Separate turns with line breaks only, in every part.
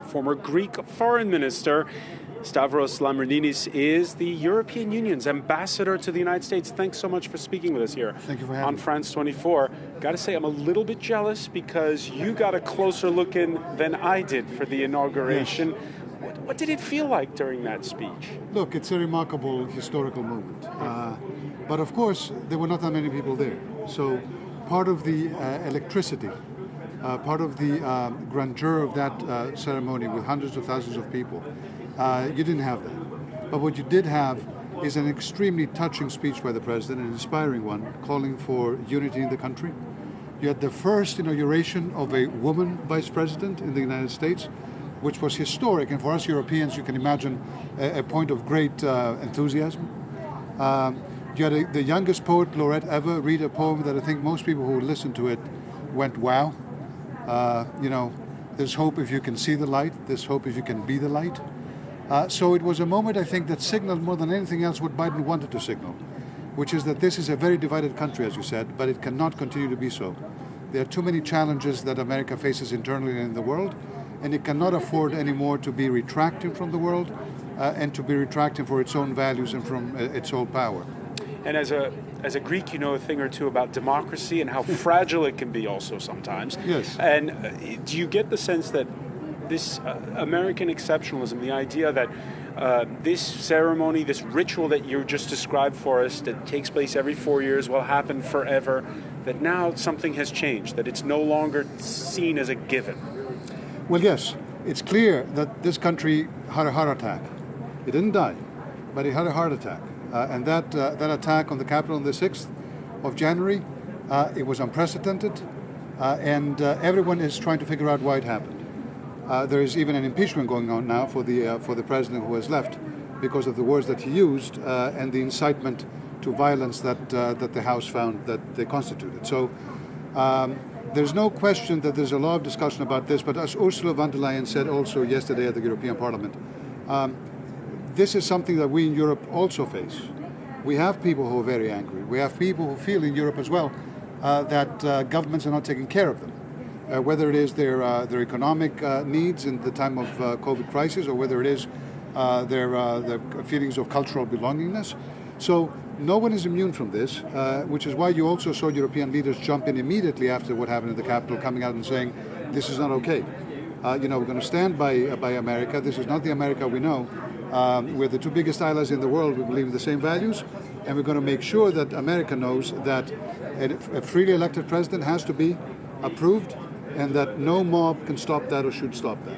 former Greek foreign minister. Stavros Lambrinidis is the European Union's ambassador to the United States. Thanks so much for speaking with us here.
Thank you for having
on
me.
France 24. Got to say, I'm a little bit jealous because you got a closer look in than I did for the inauguration.
Yes.
What did it feel like during that speech?
Look, it's a remarkable historical moment. But of course, there were not that many people there. So part of the electricity, part of the grandeur of that ceremony with hundreds of thousands of people, you didn't have that. But what you did have is an extremely touching speech by the president, an inspiring one, calling for unity in the country. You had the first inauguration of a woman vice president in the United States, which was historic, and for us Europeans, you can imagine a point of great enthusiasm. You had the youngest poet laureate ever read a poem that I think most people who listened to it went, wow. There's hope if you can see the light, there's hope if you can be the light. So it was a moment, I think, that signaled more than anything else what Biden wanted to signal, which is that this is a very divided country, as you said, but it cannot continue to be so. There are too many challenges that America faces internally and in the world, and it cannot afford anymore to be retracting from the world and to be retracting for its own values and from its own power.
And as a Greek, you know a thing or two about democracy and how fragile it can be also sometimes.
Yes.
And do you get the sense that this American exceptionalism, the idea that this ceremony, this ritual that you just described for us that takes place every 4 years will happen forever, that now something has changed, that it's no longer seen as a given?
Well, yes, it's clear that this country had a heart attack. It didn't die, but it had a heart attack. And that attack on the Capitol on the 6th of January, it was unprecedented, and everyone is trying to figure out why it happened. There is even an impeachment going on now for the president who has left because of the words that he used and the incitement to violence that the House found that they constituted. So there's no question that there's a lot of discussion about this, but as Ursula von der Leyen said also yesterday at the European Parliament, this is something that we in Europe also face. We have people who are very angry. We have people who feel in Europe as well that governments are not taking care of them. Whether it is their economic needs in the time of COVID crisis, or whether it is their feelings of cultural belongingness. So no one is immune from this, which is why you also saw European leaders jump in immediately after what happened in the Capitol, coming out and saying, this is not okay. We're going to stand by America. This is not the America we know. We're the two biggest allies in the world. We believe in the same values, and we're going to make sure that America knows that a freely elected president has to be approved, and that no mob can stop that or should stop that.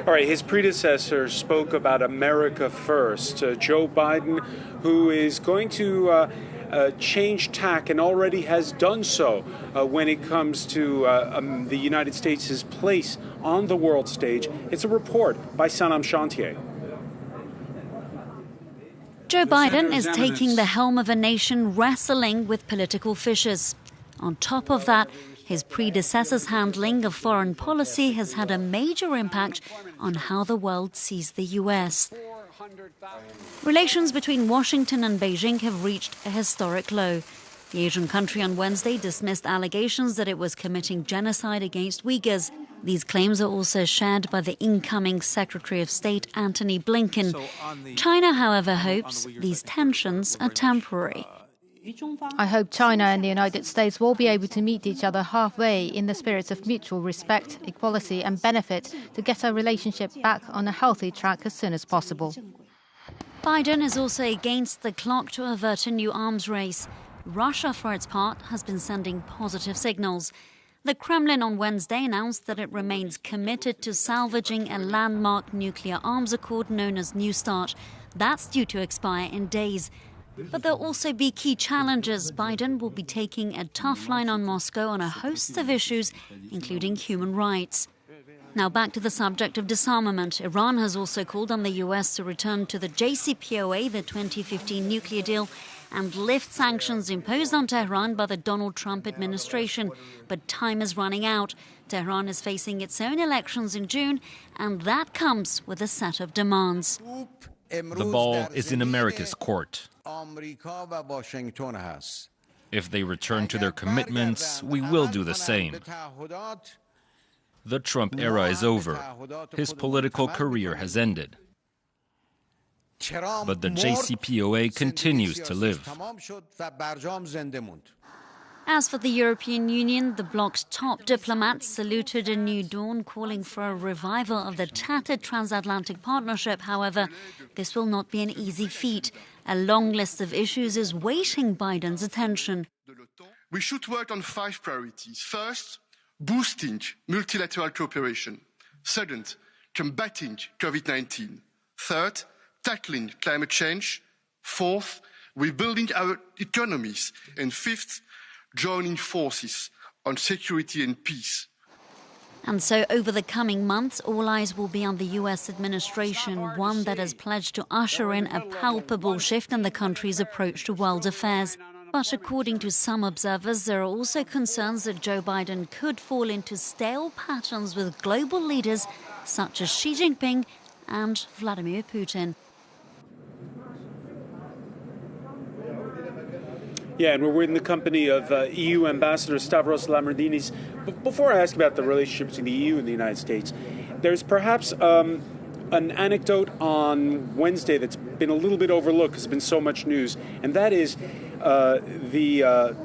All right, his predecessor spoke about America first. Joe Biden, who is going to change tack and already has done so when it comes to the United States' place on the world stage. It's a report by Sanam Chantier.
Joe Biden is taking the helm of a nation wrestling with political fissures. On top of that, his predecessor's handling of foreign policy has had a major impact on how the world sees the U.S. Relations between Washington and Beijing have reached a historic low. The Asian country on Wednesday dismissed allegations that it was committing genocide against Uyghurs. These claims are also shared by the incoming Secretary of State, Antony Blinken. China, however, hopes these tensions are temporary.
I hope China and the United States will be able to meet each other halfway in the spirit of mutual respect, equality and benefit to get our relationship back on a healthy track as soon as possible.
Biden is also against the clock to avert a new arms race. Russia, for its part, has been sending positive signals. The Kremlin on Wednesday announced that it remains committed to salvaging a landmark nuclear arms accord known as New START. That's due to expire in days. But there'll also be key challenges. Biden will be taking a tough line on Moscow on a host of issues, including human rights. Now back to the subject of disarmament. Iran has also called on the US to return to the JCPOA, the 2015 nuclear deal, and lift sanctions imposed on Tehran by the Donald Trump administration. But time is running out. Tehran is facing its own elections in June, and that comes with a set of demands.
The ball is in America's court. If they return to their commitments, we will do the same. The Trump era is over. His political career has ended. But the JCPOA continues to live.
As for the European Union, the bloc's top diplomats saluted a new dawn, calling for a revival of the tattered transatlantic partnership. However, this will not be an easy feat. A long list of issues is waiting Biden's attention.
We should work on 5 priorities. First, boosting multilateral cooperation. Second, combating COVID-19. Third, tackling climate change. Fourth, rebuilding our economies. And fifth, joining forces on security and peace.
And so over the coming months, all eyes will be on the US administration, one that has pledged to usher in a palpable shift in the country's approach to world affairs. But according to some observers, there are also concerns that Joe Biden could fall into stale patterns with global leaders such as Xi Jinping and Vladimir Putin.
Yeah, and we're in the company of EU Ambassador Stavros Lambrinidis. Before I ask about the relationship between the EU and the United States, there's perhaps an anecdote on Wednesday that's been a little bit overlooked because there's been so much news, and that is the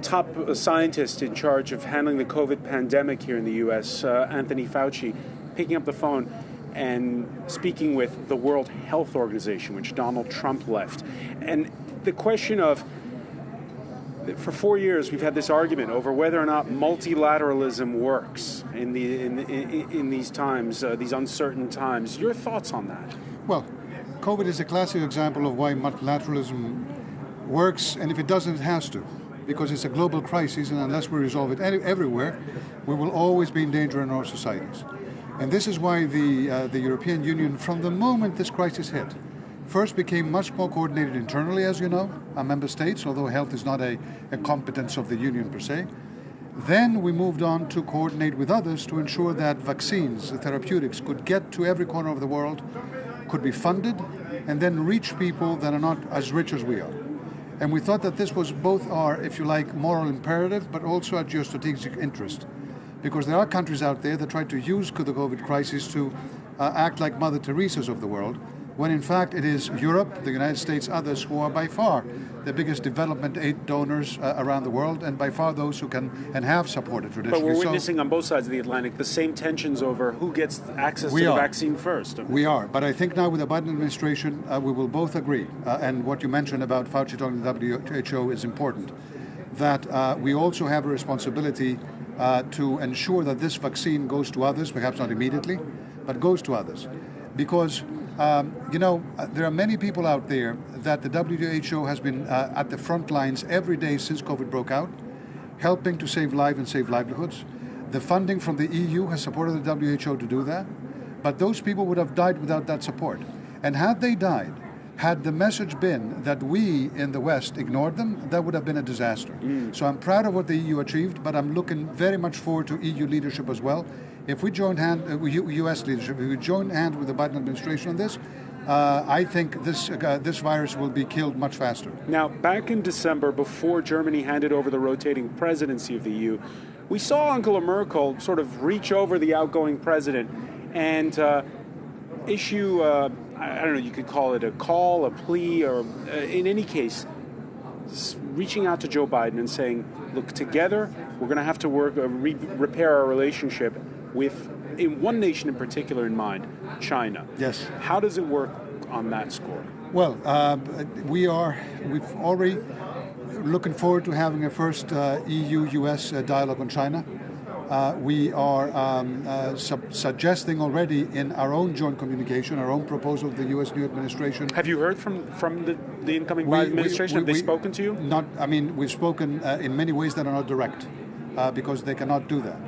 top scientist in charge of handling the COVID pandemic here in the U.S., Anthony Fauci, picking up the phone and speaking with the World Health Organization, which Donald Trump left. And the question of, for 4 years, we've had this argument over whether or not multilateralism works in these times, these uncertain times. Your thoughts on that?
Well, COVID is a classic example of why multilateralism works, and if it doesn't, it has to, because it's a global crisis, and unless we resolve it everywhere, we will always be in danger in our societies. And this is why the European Union, from the moment this crisis hit, first became much more coordinated internally, as you know, our member states, although health is not a competence of the Union per se. Then we moved on to coordinate with others to ensure that vaccines, the therapeutics, could get to every corner of the world, could be funded, and then reach people that are not as rich as we are. And we thought that this was both our, if you like, moral imperative, but also our geostrategic interest. Because there are countries out there that try to use the COVID crisis to act like Mother Teresa's of the world, when in fact it is Europe, the United States, others who are by far the biggest development aid donors around the world, and by far those who can and have supported traditionally.
But we're witnessing on both sides of the Atlantic the same tensions over who gets access to the vaccine first.
We are, but I think now with the Biden administration, we will both agree, and what you mentioned about Fauci talking to the WHO is important, that we also have a responsibility to ensure that this vaccine goes to others, perhaps not immediately, but goes to others. Because there are many people out there that the WHO has been at the front lines every day since COVID broke out, helping to save lives and save livelihoods. The funding from the EU has supported the WHO to do that, but those people would have died without that support. And had they died, had the message been that we in the West ignored them, that would have been a disaster. So I'm proud of what the EU achieved, but I'm looking very much forward to EU leadership as well. If we join hand, U.S. leadership, if we join hand with the Biden administration on this, I think this virus will be killed much faster.
Now, back in December, before Germany handed over the rotating presidency of the EU, we saw Angela Merkel sort of reach over the outgoing president and issue, I don't know, you could call it a call, a plea, or in any case, reaching out to Joe Biden and saying, look, together, we're going to have to work, repair our relationship with, in one nation in particular in mind, China.
Yes.
How does it work on that score?
Well, we've already looking forward to having a first EU-US dialogue on China. We are suggesting already in our own joint communication, our own proposal to the U.S. new administration.
Have you heard from the incoming Biden administration? Have they spoken to you?
We've spoken in many ways that are not direct, because they cannot do that.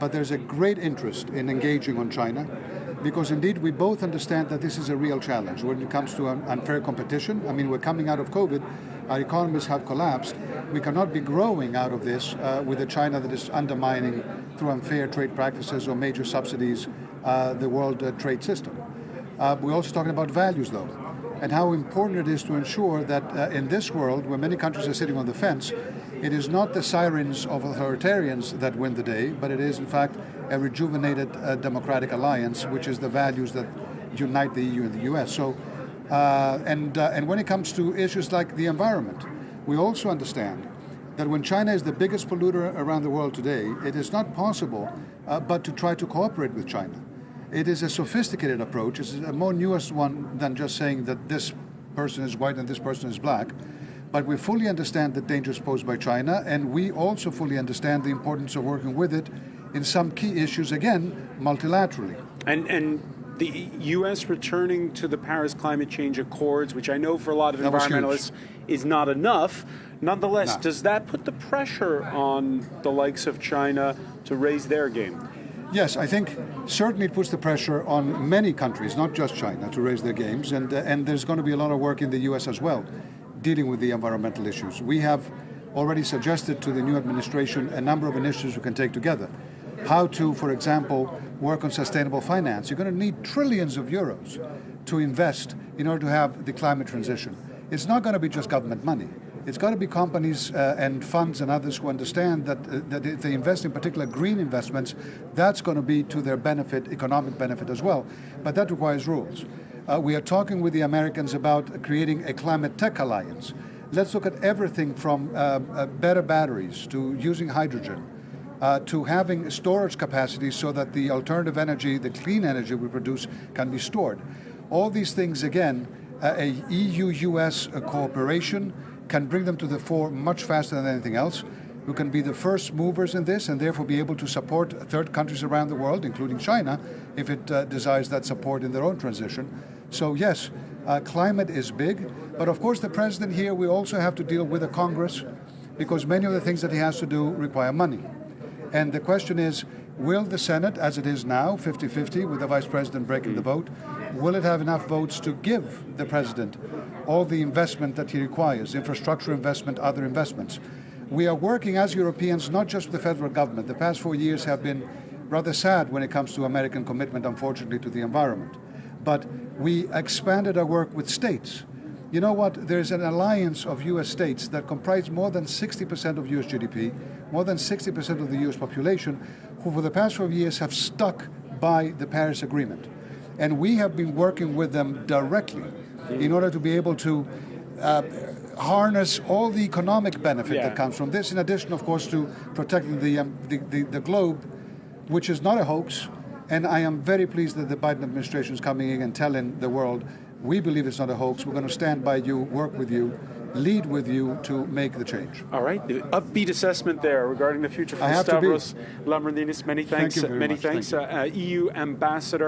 But there's a great interest in engaging on China, because indeed we both understand that this is a real challenge when it comes to unfair competition. I mean, we're coming out of COVID. Our economies have collapsed. We cannot be growing out of this with a China that is undermining, through unfair trade practices or major subsidies, the world trade system. We're also talking about values, though, and how important it is to ensure that in this world, where many countries are sitting on the fence, it is not the sirens of authoritarians that win the day, but it is, in fact, a rejuvenated democratic alliance, which is the values that unite the EU and the US. So, and when it comes to issues like the environment, we also understand that when China is the biggest polluter around the world today, it is not possible but to try to cooperate with China. It is a sophisticated approach. It's a more nuanced one than just saying that this person is white and this person is black. But we fully understand the dangers posed by China, and we also fully understand the importance of working with it in some key issues, again, multilaterally.
And the U.S. returning to the Paris Climate Change Accords, which I know for a lot of environmentalists is not enough. Nonetheless, does that put the pressure on the likes of China to raise their game?
Yes, I think certainly it puts the pressure on many countries, not just China, to raise their games. And there's going to be a lot of work in the U.S. as well, dealing with the environmental issues. We have already suggested to the new administration a number of initiatives we can take together. How to, for example, work on sustainable finance. You're going to need trillions of euros to invest in order to have the climate transition. It's not going to be just government money. It's got to be companies and funds and others who understand that if they invest in particular green investments, that's going to be to their benefit, economic benefit as well. But that requires rules. We are talking with the Americans about creating a climate tech alliance. Let's look at everything from better batteries to using hydrogen to having storage capacity so that the alternative energy, the clean energy we produce, can be stored. All these things, again, a EU-US cooperation can bring them to the fore much faster than anything else. We can be the first movers in this and therefore be able to support third countries around the world, including China, if it desires that support in their own transition. So yes, climate is big, but of course the president here, we also have to deal with the Congress because many of the things that he has to do require money. And the question is, will the Senate, as it is now, 50-50 with the Vice President breaking the vote, will it have enough votes to give the President all the investment that he requires, infrastructure investment, other investments? We are working as Europeans, not just with the federal government. The past 4 years have been rather sad when it comes to American commitment, unfortunately, to the environment. But we expanded our work with states. You know what? There's an alliance of U.S. states that comprise more than 60% of U.S. GDP, more than 60% of the U.S. population, who for the past 5 years have stuck by the Paris Agreement. And we have been working with them directly in order to be able to harness all the economic benefit that comes from this, in addition, of course, to protecting the globe, which is not a hoax. And I am very pleased that the Biden administration is coming in and telling the world, we believe it's not a hoax. We're going to stand by you, work with you, lead with you to make the change.
All right. The upbeat assessment there regarding the future from Stavros Lambrinidis. Many thanks.
Thank you very much.
EU Ambassador.